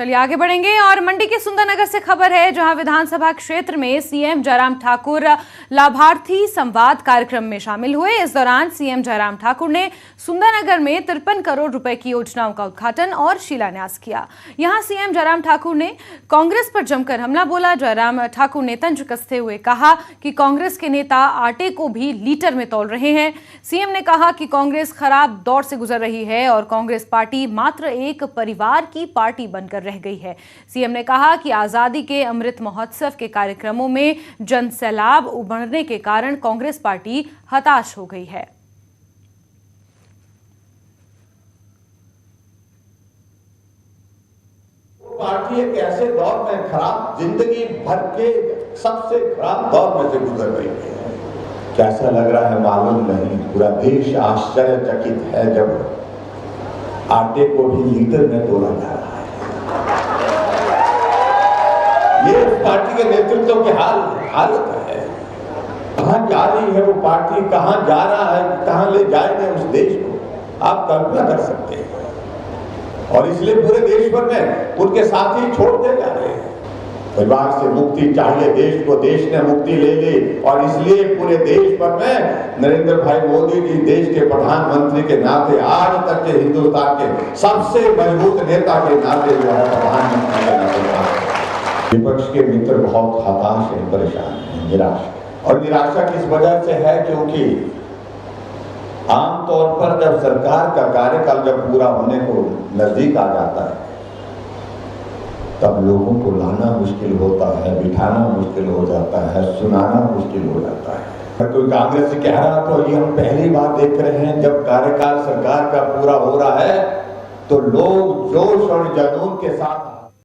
चलिए आगे बढ़ेंगे और मंडी के सुंदरनगर से खबर है, जहां विधानसभा क्षेत्र में सीएम जयराम ठाकुर लाभार्थी संवाद कार्यक्रम में शामिल हुए। इस दौरान सीएम जयराम ठाकुर ने सुंदरनगर में 53 करोड़ रुपए की योजनाओं का उद्घाटन और शिलान्यास किया। यहां सीएम जयराम ठाकुर ने कांग्रेस पर जमकर हमला बोला। जयराम ठाकुर ने तंज कसते हुए कहा कि कांग्रेस के नेता आटे को भी लीटर में तौल रहे हैं। सीएम ने कहा कि कांग्रेस खराब दौर से गुजर रही है और कांग्रेस पार्टी मात्र एक परिवार की पार्टी बनकर रह गई है। सीएम ने कहा कि आजादी के अमृत महोत्सव के कार्यक्रमों में जनसैलाब उमड़ने के कारण कांग्रेस पार्टी हताश हो गई है। पार्टी एक ऐसे दौर में, खराब जिंदगी भर के सबसे खराब दौर में से गुजर रही है। कैसा लग रहा है मालूम नहीं। पूरा देश आश्चर्यचकित है जब आटे को भी लीटर में तोला जा रहा है। ये पार्टी के नेतृत्व की हालत है। कहां जा रही है वो पार्टी, कहां जा रहा है, कहां ले जाएंगे उस देश को, आप कल्पना कर सकते हैं। और इसलिए पूरे देश भर में उनके साथी छोड़ते जा रहे हैं। परिवार से मुक्ति चाहिए देश को, देश ने मुक्ति ले ली और इसलिए पूरे देश भर में नरेंद्र भाई मोदी जी देश के प्रधानमंत्री के नाते, आज तक के हिंदुस्तान के सबसे मजबूत नेता के नाते जो है प्रधानमंत्री के नाते, विपक्ष के मित्र बहुत हताश हैं, परेशान हैं, निराश। और निराशा किस वजह से है? क्योंकि आमतौर पर जब सरकार का कार्यकाल जब पूरा होने को नजदीक आ जाता है तब लोगों को लाना मुश्किल होता है, बिठाना मुश्किल हो जाता है, सुनाना मुश्किल हो जाता है। कोई कांग्रेस से कह रहा तो ये हम पहली बार देख रहे हैं, जब कार्यकाल सरकार का पूरा हो रहा है तो लोग जोश और जुनून के साथ